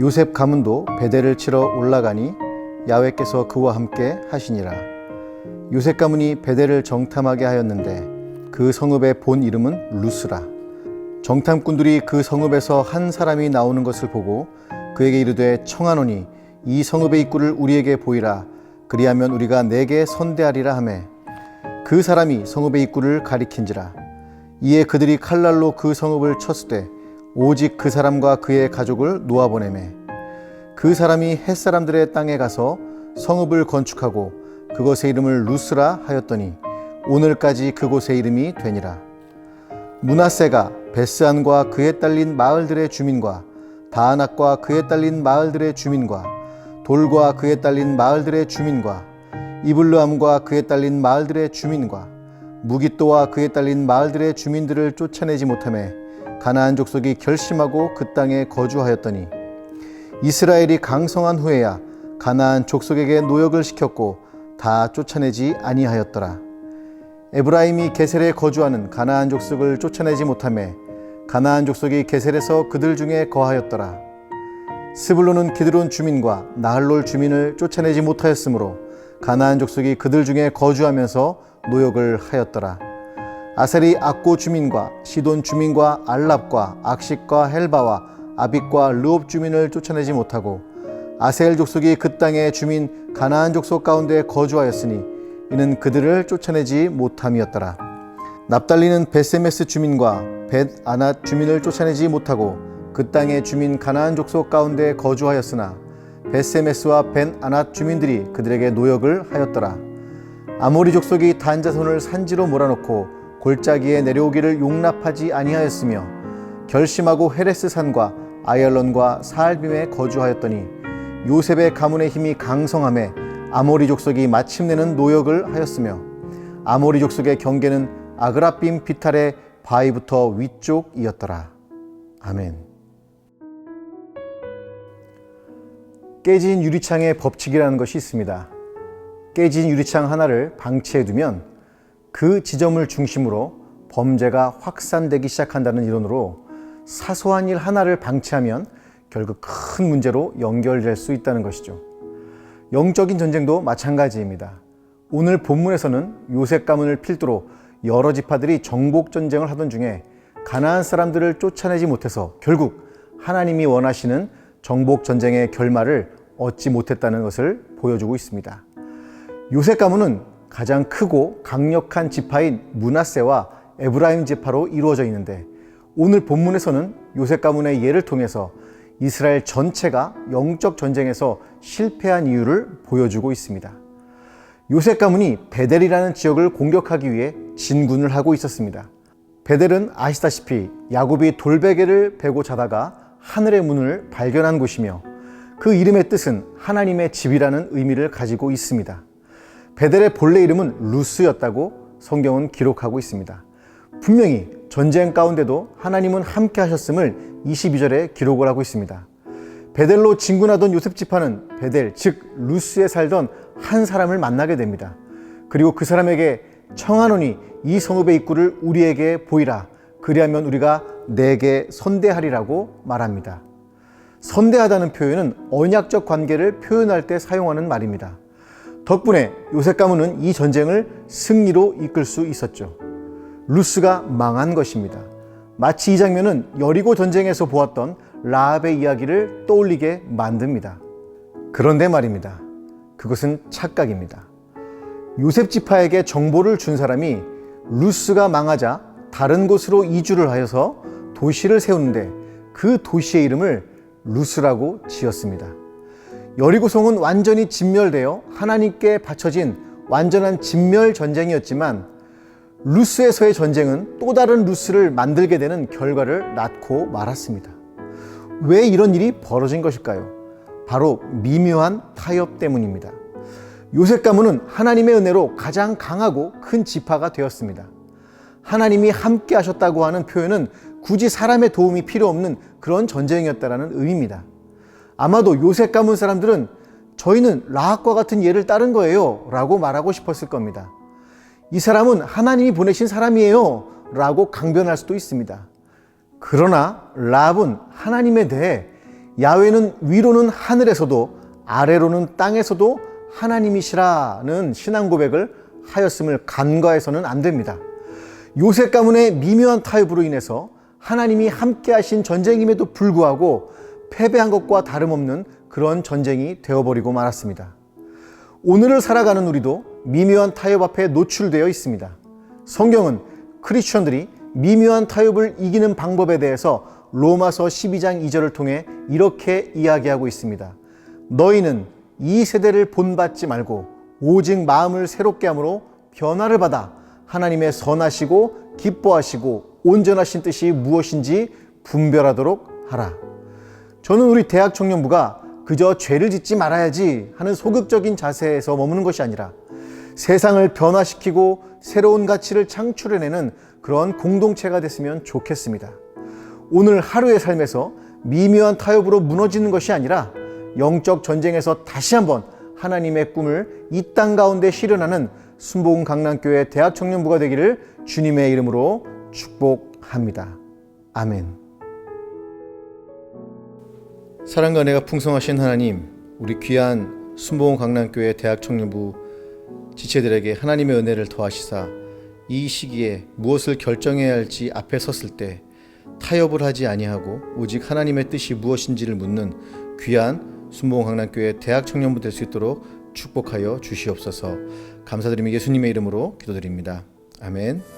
요셉 가문도 베델을 치러 올라가니 야훼께서 그와 함께 하시니라. 요셉 가문이 베델을 정탐하게 하였는데 그 성읍의 본 이름은 루스라. 정탐꾼들이 그 성읍에서 한 사람이 나오는 것을 보고 그에게 이르되 청하노니 이 성읍의 입구를 우리에게 보이라. 그리하면 우리가 내게 선대하리라 하매 그 사람이 성읍의 입구를 가리킨지라. 이에 그들이 칼날로 그 성읍을 쳤으되 오직 그 사람과 그의 가족을 놓아보내매 그 사람이 햇사람들의 땅에 가서 성읍을 건축하고 그것의 이름을 루스라 하였더니 오늘까지 그곳의 이름이 되니라. 므낫세가 베스안과 그에 딸린 마을들의 주민과 다아낙과 그에 딸린 마을들의 주민과 돌과 그에 딸린 마을들의 주민과 이블르함과 그에 딸린 마을들의 주민과 무깃도와 그에 딸린 마을들의 주민들을 쫓아내지 못하매 가나안 족속이 결심하고 그 땅에 거주하였더니 이스라엘이 강성한 후에야 가나안 족속에게 노역을 시켰고 다 쫓아내지 아니하였더라. 에브라임이 게셀에 거주하는 가나안 족속을 쫓아내지 못하매 가나안 족속이 게셀에서 그들 중에 거하였더라. 스불론은 기드론 주민과 나할롤 주민을 쫓아내지 못하였으므로 가나안 족속이 그들 중에 거주하면서 노역을 하였더라. 아셀이 악고 주민과 시돈 주민과 알랍과 악식과 헬바와 아빅과 르옵 주민을 쫓아내지 못하고 아셀 족속이 그 땅의 주민 가나안 족속 가운데 거주하였으니 이는 그들을 쫓아내지 못함이었더라. 납달리는 베세메스 주민과 벳 아낫 주민을 쫓아내지 못하고 그 땅의 주민 가나안 족속 가운데 거주하였으나 베세메스와 벳 아낫 주민들이 그들에게 노역을 하였더라. 아모리 족속이 단 자손을 산지로 몰아놓고 골짜기에 내려오기를 용납하지 아니하였으며 결심하고 헤레스 산과 아얄론과 사알빔에 거주하였더니 요셉의 가문의 힘이 강성함에 아모리 족속이 마침내는 노역을 하였으며 아모리 족속의 경계는 아그라빔 비탈의 바위부터 위쪽이었더라. 아멘. 깨진 유리창의 법칙이라는 것이 있습니다. 깨진 유리창 하나를 방치해두면 그 지점을 중심으로 범죄가 확산되기 시작한다는 이론으로 사소한 일 하나를 방치하면 결국 큰 문제로 연결될 수 있다는 것이죠. 영적인 전쟁도 마찬가지입니다. 오늘 본문에서는 요셉 가문을 필두로 여러 지파들이 정복 전쟁을 하던 중에 가나안 사람들을 쫓아내지 못해서 결국 하나님이 원하시는 정복 전쟁의 결말을 얻지 못했다는 것을 보여주고 있습니다. 요셉 가문은 가장 크고 강력한 지파인 므낫세와 에브라임 지파로 이루어져 있는데 오늘 본문에서는 요셉 가문의 예를 통해서 이스라엘 전체가 영적 전쟁에서 실패한 이유를 보여주고 있습니다. 요셉 가문이 베델이라는 지역을 공격하기 위해 진군을 하고 있었습니다. 베델은 아시다시피 야곱이 돌베개를 베고 자다가 하늘의 문을 발견한 곳이며 그 이름의 뜻은 하나님의 집이라는 의미를 가지고 있습니다. 베델의 본래 이름은 루스였다고 성경은 기록하고 있습니다. 분명히 전쟁 가운데도 하나님은 함께 하셨음을 22절에 기록을 하고 있습니다. 베델로 진군하던 요셉 지파는 베델, 즉 루스에 살던 한 사람을 만나게 됩니다. 그리고 그 사람에게 청하노니 이 성읍의 입구를 우리에게 보이라. 그리하면 우리가 내게 선대하리라고 말합니다. 선대하다는 표현은 언약적 관계를 표현할 때 사용하는 말입니다. 덕분에 요셉 가문은 이 전쟁을 승리로 이끌 수 있었죠. 루스가 망한 것입니다. 마치 이 장면은 여리고 전쟁에서 보았던 라합의 이야기를 떠올리게 만듭니다. 그런데 말입니다. 그것은 착각입니다. 요셉 지파에게 정보를 준 사람이 루스가 망하자 다른 곳으로 이주를 하여서 도시를 세우는데 그 도시의 이름을 루스라고 지었습니다. 여리고성은 완전히 진멸되어 하나님께 바쳐진 완전한 진멸 전쟁이었지만 루스에서의 전쟁은 또 다른 루스를 만들게 되는 결과를 낳고 말았습니다. 왜 이런 일이 벌어진 것일까요? 바로 미묘한 타협 때문입니다. 요셉 가문은 하나님의 은혜로 가장 강하고 큰 지파가 되었습니다. 하나님이 함께 하셨다고 하는 표현은 굳이 사람의 도움이 필요 없는 그런 전쟁이었다는 의미입니다. 아마도 요셉 가문 사람들은 저희는 라합과 같은 예를 따른 거예요 라고 말하고 싶었을 겁니다. 이 사람은 하나님이 보내신 사람이에요 라고 강변할 수도 있습니다. 그러나 라합은 하나님에 대해 야훼는 위로는 하늘에서도 아래로는 땅에서도 하나님이시라는 신앙 고백을 하였음을 간과해서는 안 됩니다. 요셉 가문의 미묘한 타협으로 인해서 하나님이 함께 하신 전쟁임에도 불구하고 패배한 것과 다름없는 그런 전쟁이 되어버리고 말았습니다. 오늘을 살아가는 우리도 미묘한 타협 앞에 노출되어 있습니다. 성경은 크리스천들이 미묘한 타협을 이기는 방법에 대해서 로마서 12장 2절을 통해 이렇게 이야기하고 있습니다. 너희는 이 세대를 본받지 말고 오직 마음을 새롭게 함으로 변화를 받아 하나님의 선하시고 기뻐하시고 온전하신 뜻이 무엇인지 분별하도록 하라. 저는 우리 대학 청년부가 그저 죄를 짓지 말아야지 하는 소극적인 자세에서 머무는 것이 아니라 세상을 변화시키고 새로운 가치를 창출해내는 그런 공동체가 됐으면 좋겠습니다. 오늘 하루의 삶에서 미묘한 타협으로 무너지는 것이 아니라 영적 전쟁에서 다시 한번 하나님의 꿈을 이 땅 가운데 실현하는 순복음 강남교회 대학 청년부가 되기를 주님의 이름으로 축복합니다. 아멘. 사랑과 은혜가 풍성하신 하나님, 우리 귀한 순복음 강남교회 대학 청년부 지체들에게 하나님의 은혜를 더하시사 이 시기에 무엇을 결정해야 할지 앞에 섰을 때 타협을 하지 아니하고 오직 하나님의 뜻이 무엇인지를 묻는 귀한 순복음 강남교회 대학 청년부 될 수 있도록 축복하여 주시옵소서. 감사드리며 예수님의 이름으로 기도드립니다. 아멘.